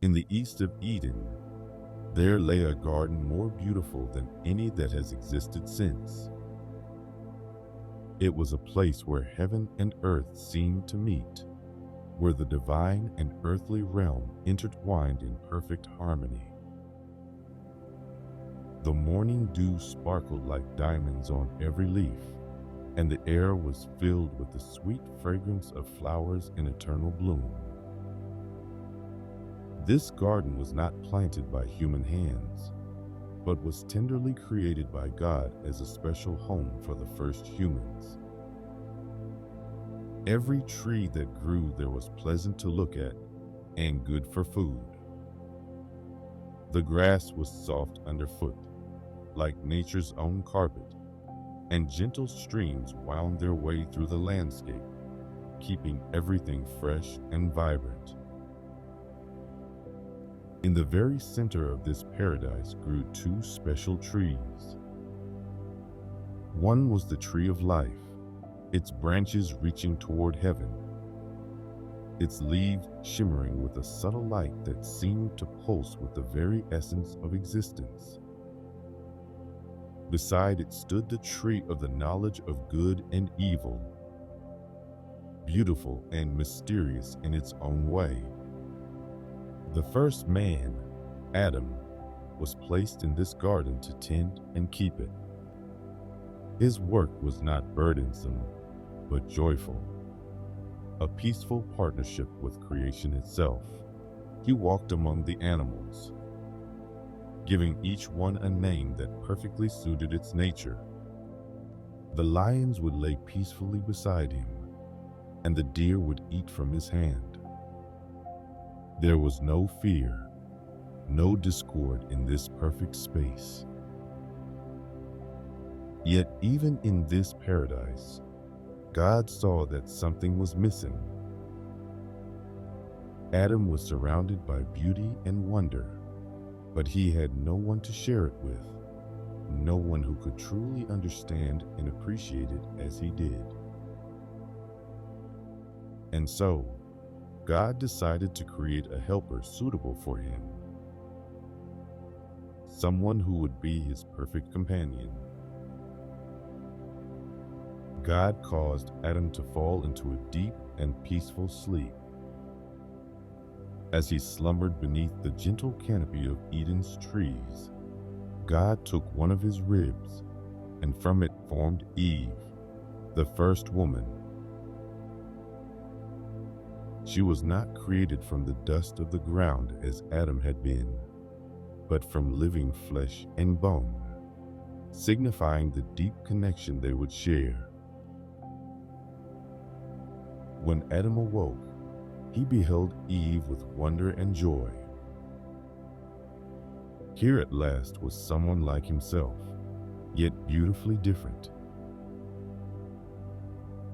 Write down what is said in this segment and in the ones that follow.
In the east of Eden, there lay a garden more beautiful than any that has existed since. It was a place where heaven and earth seemed to meet, where the divine and earthly realm intertwined in perfect harmony. The morning dew sparkled like diamonds on every leaf, and the air was filled with the sweet fragrance of flowers in eternal bloom. This garden was not planted by human hands, but was tenderly created by God as a special home for the first humans. Every tree that grew there was pleasant to look at and good for food. The grass was soft underfoot, like nature's own carpet, and gentle streams wound their way through the landscape, keeping everything fresh and vibrant. In the very center of this paradise grew two special trees. One was the tree of life, its branches reaching toward heaven, its leaves shimmering with a subtle light that seemed to pulse with the very essence of existence. Beside it stood the tree of the knowledge of good and evil, beautiful and mysterious in its own way. The first man, Adam, was placed in this garden to tend and keep it. His work was not burdensome, but joyful, a peaceful partnership with creation itself. He walked among the animals, giving each one a name that perfectly suited its nature. The lions would lay peacefully beside him, and the deer would eat from his hand. There was no fear, no discord in this perfect space. Yet even in this paradise, God saw that something was missing. Adam was surrounded by beauty and wonder, but he had no one to share it with, no one who could truly understand and appreciate it as he did. And so, God decided to create a helper suitable for him, someone who would be his perfect companion. God caused Adam to fall into a deep and peaceful sleep. As he slumbered beneath the gentle canopy of Eden's trees, God took one of his ribs, and from it formed Eve, the first woman. She was not created from the dust of the ground as Adam had been, but from living flesh and bone, signifying the deep connection they would share. When Adam awoke, he beheld Eve with wonder and joy. Here at last was someone like himself, yet beautifully different.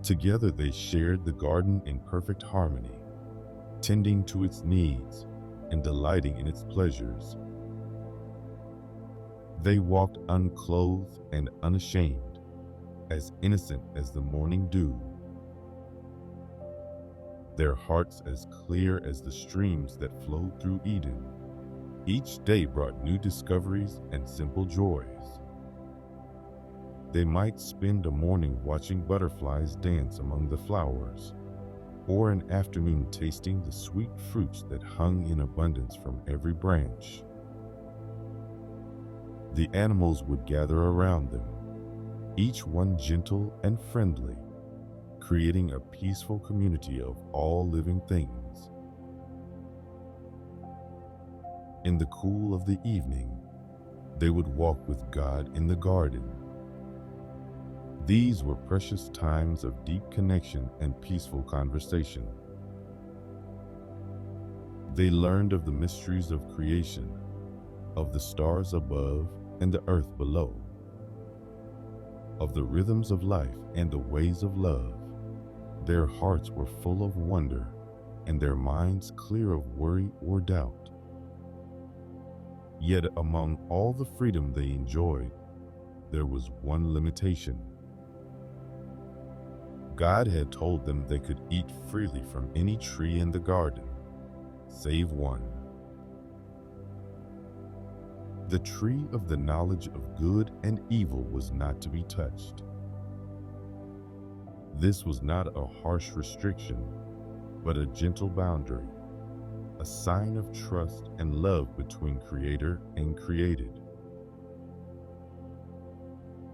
Together they shared the garden in perfect harmony, tending to its needs and delighting in its pleasures. They walked unclothed and unashamed, as innocent as the morning dew. Their hearts as clear as the streams that flowed through Eden. Each day brought new discoveries and simple joys. They might spend a morning watching butterflies dance among the flowers, or an afternoon tasting the sweet fruits that hung in abundance from every branch. The animals would gather around them, each one gentle and friendly, creating a peaceful community of all living things. In the cool of the evening, they would walk with God in the garden. These were precious times of deep connection and peaceful conversation. They learned of the mysteries of creation, of the stars above and the earth below, of the rhythms of life and the ways of love. Their hearts were full of wonder, and their minds clear of worry or doubt. Yet among all the freedom they enjoyed, there was one limitation. God had told them they could eat freely from any tree in the garden, save one. The tree of the knowledge of good and evil was not to be touched. This was not a harsh restriction, but a gentle boundary, a sign of trust and love between Creator and created.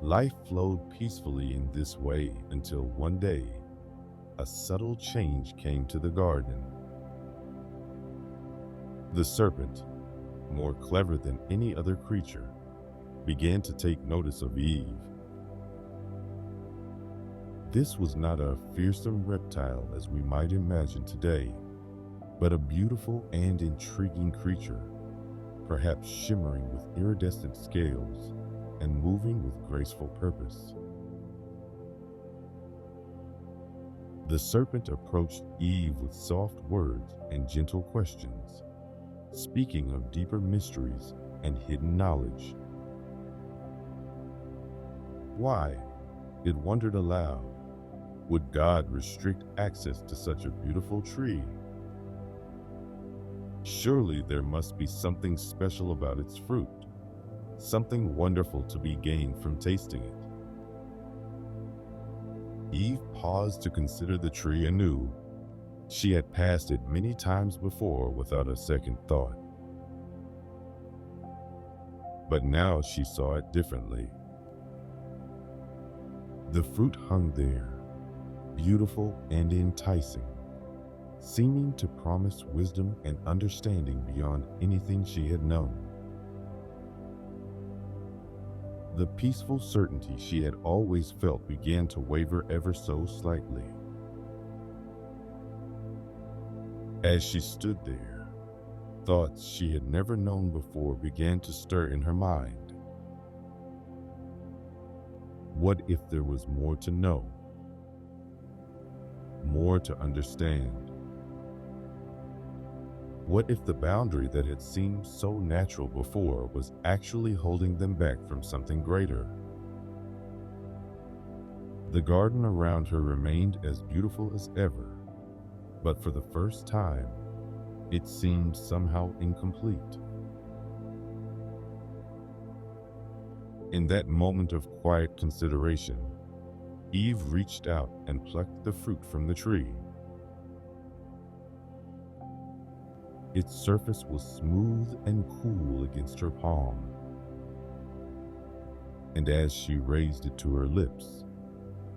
Life flowed peacefully in this way until one day, a subtle change came to the garden. The serpent, more clever than any other creature, began to take notice of Eve. This was not a fearsome reptile as we might imagine today, but a beautiful and intriguing creature, perhaps shimmering with iridescent scales and moving with graceful purpose. The serpent approached Eve with soft words and gentle questions, speaking of deeper mysteries and hidden knowledge. Why, it wondered aloud, would God restrict access to such a beautiful tree? Surely there must be something special about its fruit, something wonderful to be gained from tasting it. Eve paused to consider the tree anew. She had passed it many times before without a second thought. But now she saw it differently. The fruit hung there, beautiful and enticing, seeming to promise wisdom and understanding beyond anything she had known. The peaceful certainty she had always felt began to waver ever so slightly. As she stood there, thoughts she had never known before began to stir in her mind. What if there was more to know, more to understand? What if the boundary that had seemed so natural before was actually holding them back from something greater? The garden around her remained as beautiful as ever, but for the first time, it seemed somehow incomplete. In that moment of quiet consideration, Eve reached out and plucked the fruit from the tree. Its surface was smooth and cool against her palm, and as she raised it to her lips,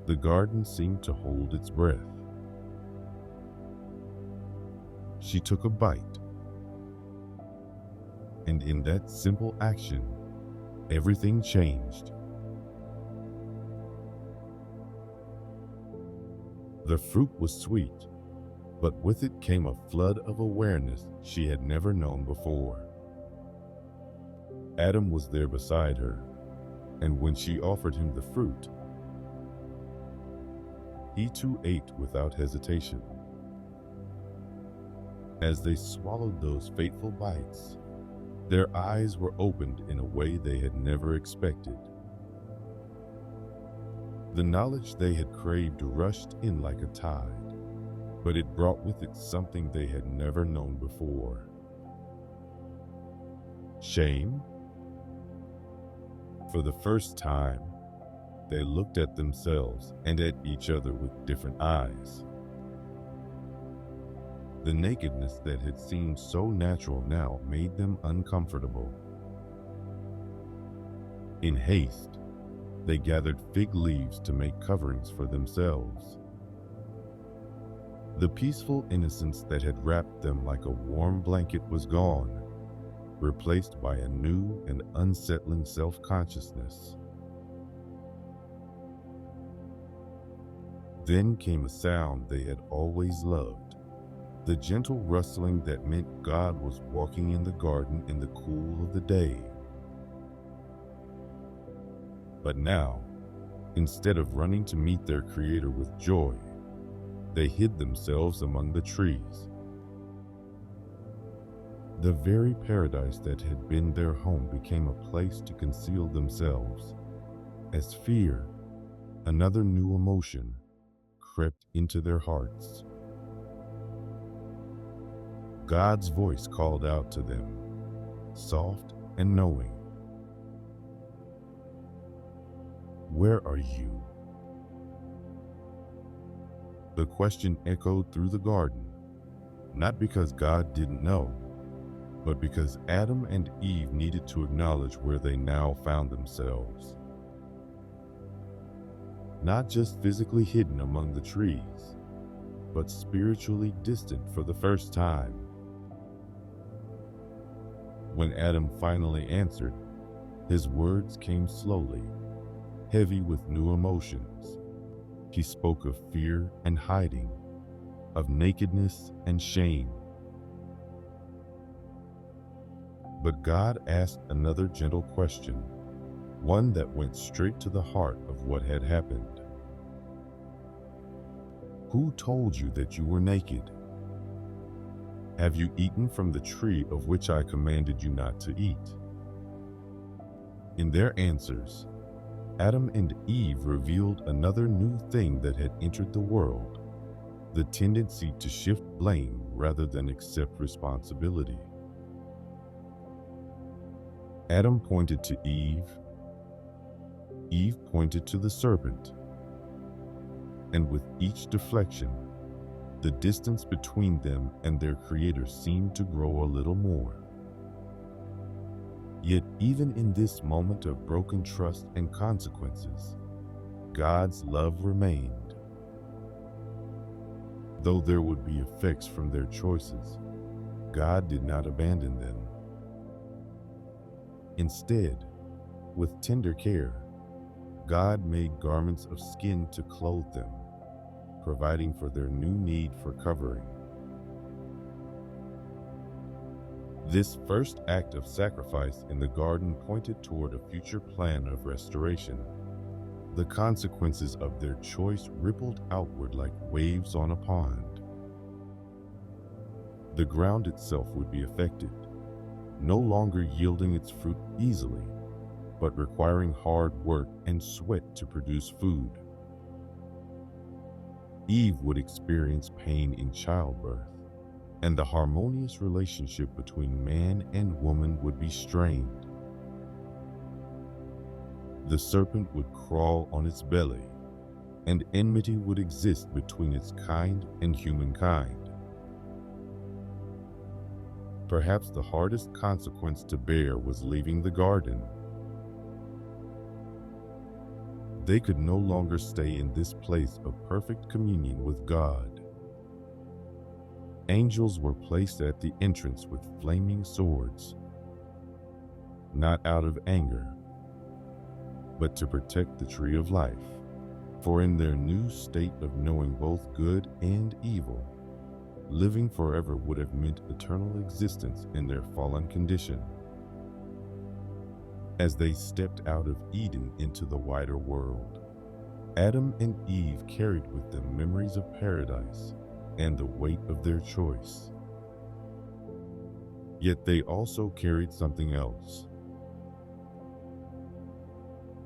the garden seemed to hold its breath. She took a bite, and in that simple action, everything changed. The fruit was sweet, but with it came a flood of awareness she had never known before. Adam was there beside her, and when she offered him the fruit, he too ate without hesitation. As they swallowed those fateful bites, their eyes were opened in a way they had never expected. The knowledge they had craved rushed in like a tide, but it brought with it something they had never known before. Shame? For the first time, they looked at themselves and at each other with different eyes. The nakedness that had seemed so natural now made them uncomfortable. In haste, they gathered fig leaves to make coverings for themselves. The peaceful innocence that had wrapped them like a warm blanket was gone, replaced by a new and unsettling self-consciousness. Then came a sound they had always loved, the gentle rustling that meant God was walking in the garden in the cool of the day. But now, instead of running to meet their Creator with joy, they hid themselves among the trees. The very paradise that had been their home became a place to conceal themselves, as fear, another new emotion, crept into their hearts. God's voice called out to them, soft and knowing. Where are you?" The question echoed through the garden, not because God didn't know, but because Adam and Eve needed to acknowledge where they now found themselves. Not just physically hidden among the trees, but spiritually distant for the first time. When Adam finally answered, his words came slowly, heavy with new emotions. He spoke of fear and hiding, of nakedness and shame. But God asked another gentle question, one that went straight to the heart of what had happened. "Who told you that you were naked? Have you eaten from the tree of which I commanded you not to eat?" In their answers, Adam and Eve revealed another new thing that had entered the world, the tendency to shift blame rather than accept responsibility. Adam pointed to Eve. Eve pointed to the serpent. And with each deflection, the distance between them and their Creator seemed to grow a little more. Yet even in this moment of broken trust and consequences, God's love remained. Though there would be effects from their choices, God did not abandon them. Instead, with tender care, God made garments of skin to clothe them, providing for their new need for covering. This first act of sacrifice in the garden pointed toward a future plan of restoration. The consequences of their choice rippled outward like waves on a pond. The ground itself would be affected, no longer yielding its fruit easily, but requiring hard work and sweat to produce food. Eve would experience pain in childbirth, and the harmonious relationship between man and woman would be strained. The serpent would crawl on its belly, and enmity would exist between its kind and humankind. Perhaps the hardest consequence to bear was leaving the garden. They could no longer stay in this place of perfect communion with God. Angels were placed at the entrance with flaming swords, not out of anger, but to protect the tree of life. For in their new state of knowing both good and evil, living forever would have meant eternal existence in their fallen condition. As they stepped out of Eden into the wider world, Adam and Eve carried with them memories of paradise and the weight of their choice. Yet they also carried something else,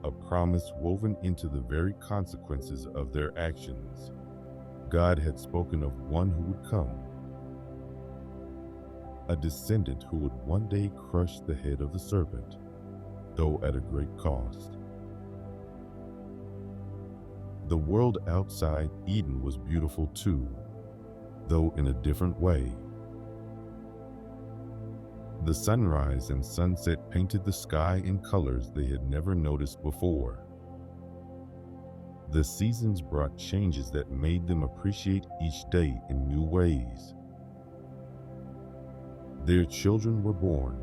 a promise woven into the very consequences of their actions. God had spoken of one who would come, a descendant who would one day crush the head of the serpent, though at a great cost. The world outside Eden was beautiful too, though in a different way. The sunrise and sunset painted the sky in colors they had never noticed before. The seasons brought changes that made them appreciate each day in new ways. Their children were born,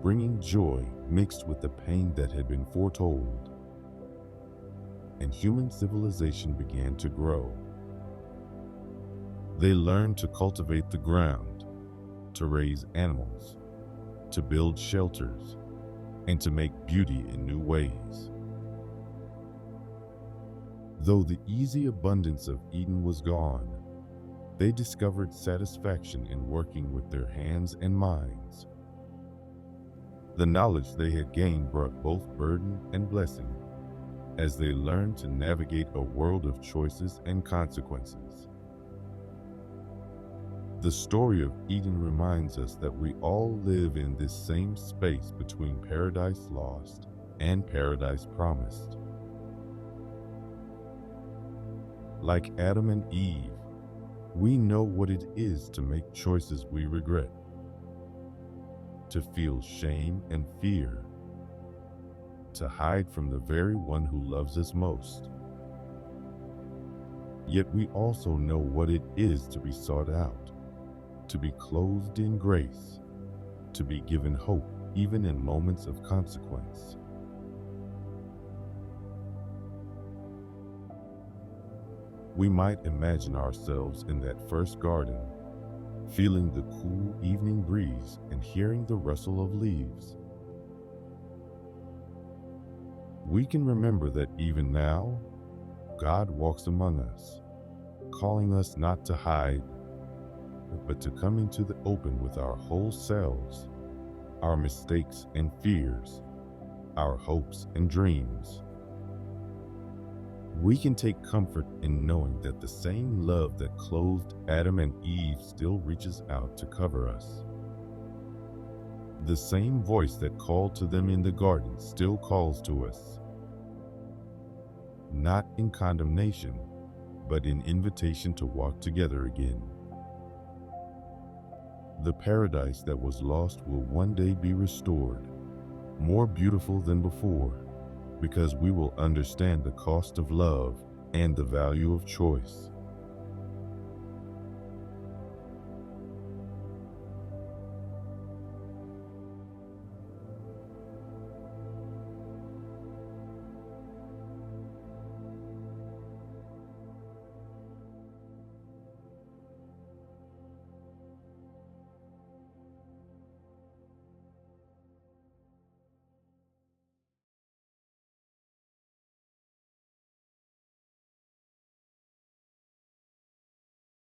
bringing joy mixed with the pain that had been foretold. And human civilization began to grow. They learned to cultivate the ground, to raise animals, to build shelters, and to make beauty in new ways. Though the easy abundance of Eden was gone, they discovered satisfaction in working with their hands and minds. The knowledge they had gained brought both burden and blessing, as they learned to navigate a world of choices and consequences. The story of Eden reminds us that we all live in this same space between paradise lost and paradise promised. Like Adam and Eve, we know what it is to make choices we regret, to feel shame and fear, to hide from the very one who loves us most. Yet we also know what it is to be sought out, to be clothed in grace, to be given hope even in moments of consequence. We might imagine ourselves in that first garden, feeling the cool evening breeze and hearing the rustle of leaves. We can remember that even now, God walks among us, calling us not to hide, but to come into the open with our whole selves, our mistakes and fears, our hopes and dreams. We can take comfort in knowing that the same love that clothed Adam and Eve still reaches out to cover us. The same voice that called to them in the garden still calls to us, not in condemnation, but in invitation to walk together again. The paradise that was lost will one day be restored, more beautiful than before, because we will understand the cost of love and the value of choice.